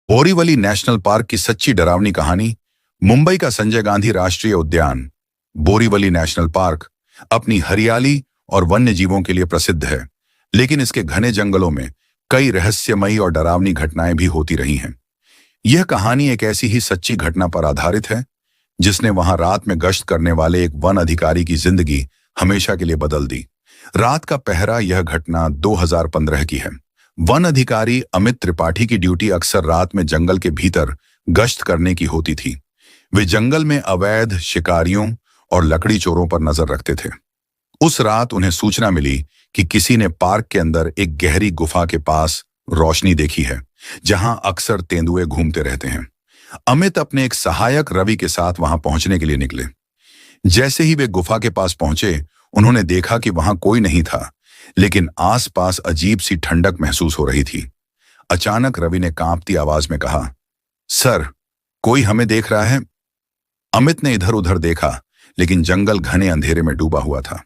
Borivali national park की सच्ची डरावनी कहानी। मुंबई का संजय गांधी राष्ट्रीय उद्यान बोरीवली नेशनल पार्क अपनी हरियाली और वन्य जीवों के लिए प्रसिद्ध है, लेकिन इसके घने जंगलों में कई रहस्यमयी और डरावनी घटनाएं भी होती रही हैं। यह कहानी एक ऐसी ही सच्ची घटना पर आधारित है, जिसने वहां रात में गश्त करने वाले एक वन अधिकारी की जिंदगी हमेशा के लिए बदल दी। रात का पहरा। यह घटना 2015 की है। वन अधिकारी अमित त्रिपाठी की ड्यूटी अक्सर रात में जंगल के भीतर गश्त करने की होती थी। वे जंगल में अवैध शिकारियों और लकड़ी चोरों पर नजर रखते थे। उस रात उन्हें सूचना मिली कि किसी ने पार्क के अंदर एक गहरी गुफा के पास रोशनी देखी है, जहां अक्सर तेंदुए घूमते रहते हैं। अमित अपने एक सहायक रवि के साथ वहां पहुंचने के लिए निकले। जैसे ही वे गुफा के पास पहुंचे, उन्होंने देखा कि वहां कोई नहीं था, लेकिन आसपास अजीब सी ठंडक महसूस हो रही थी। अचानक रवि ने कांपती आवाज में कहा, सर, कोई हमें देख रहा है। अमित ने इधर उधर देखा, लेकिन जंगल घने अंधेरे में डूबा हुआ था।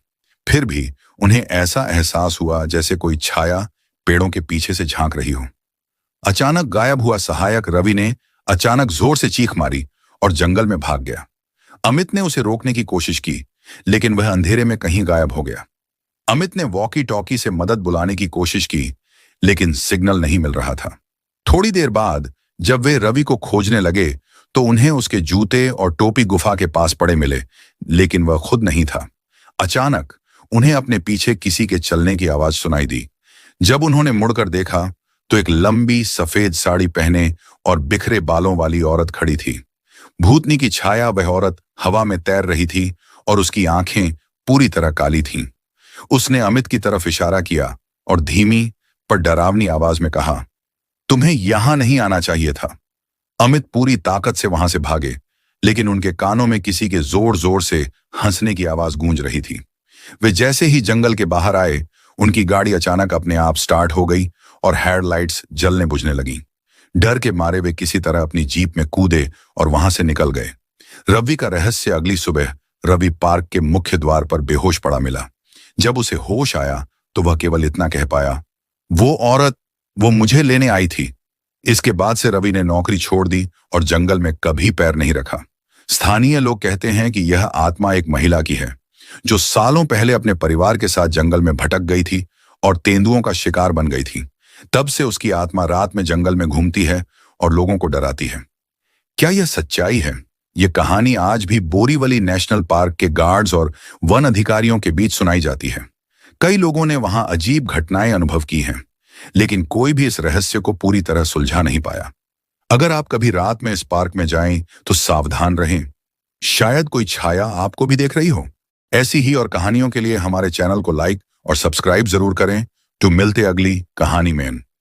फिर भी उन्हें ऐसा एहसास हुआ जैसे कोई छाया पेड़ों के पीछे से झांक रही हो। अचानक गायब हुआ सहायक रवि ने अचानक जोर से चीख मारी और जंगल में भाग गया। अमित ने उसे रोकने की कोशिश की, लेकिन वह अंधेरे में कहीं गायब हो गया। अमित ने वॉकी टॉकी से मदद बुलाने की कोशिश की, लेकिन सिग्नल नहीं मिल रहा था। थोड़ी देर बाद जब वे रवि को खोजने लगे, तो उन्हें उसके जूते और टोपी गुफा के पास पड़े मिले, लेकिन वह खुद नहीं था। अचानक उन्हें अपने पीछे किसी के चलने की आवाज सुनाई दी। जब उन्होंने मुड़कर देखा, तो एक लंबी सफेद साड़ी पहने और बिखरे बालों वाली औरत खड़ी थी। भूतनी की छाया वह औरत हवा में तैर रही थी और उसकी आंखें पूरी तरह काली थीं। उसने अमित की तरफ इशारा किया और धीमी पर डरावनी आवाज में कहा, तुम्हें यहां नहीं आना चाहिए था। अमित पूरी ताकत से वहां से भागे, लेकिन उनके कानों में किसी के जोर जोर से हंसने की आवाज गूंज रही थी। वे जैसे ही जंगल के बाहर आए, उनकी गाड़ी अचानक अपने आप स्टार्ट हो गई और हेडलाइट्स जलने बुझने लगी। डर के मारे वे किसी तरह अपनी जीप में कूदे और वहां से निकल गए। रवि का रहस्य। अगली सुबह रवि पार्क के मुख्य द्वार पर बेहोश पड़ा मिला। जब उसे होश आया, तो वह केवल इतना कह पाया, वो औरत, वो मुझे लेने आई थी। इसके बाद से रवि ने नौकरी छोड़ दी और जंगल में कभी पैर नहीं रखा। स्थानीय लोग कहते हैं कि यह आत्मा एक महिला की है, जो सालों पहले अपने परिवार के साथ जंगल में भटक गई थी और तेंदुओं का शिकार बन गई थी। तब से उसकी आत्मा रात में जंगल में घूमती है और लोगों को डराती है। क्या यह सच्चाई है? यह कहानी आज भी बोरीवली नेशनल पार्क के गार्ड्स और वन अधिकारियों के बीच सुनाई जाती है। कई लोगों ने वहां अजीब घटनाएं अनुभव की हैं, लेकिन कोई भी इस रहस्य को पूरी तरह सुलझा नहीं पाया। अगर आप कभी रात में इस पार्क में जाएं, तो सावधान रहें। शायद कोई छाया आपको भी देख रही हो। ऐसी ही और कहानियों के लिए हमारे चैनल को लाइक और सब्सक्राइब जरूर करें। तो मिलते अगली कहानी में।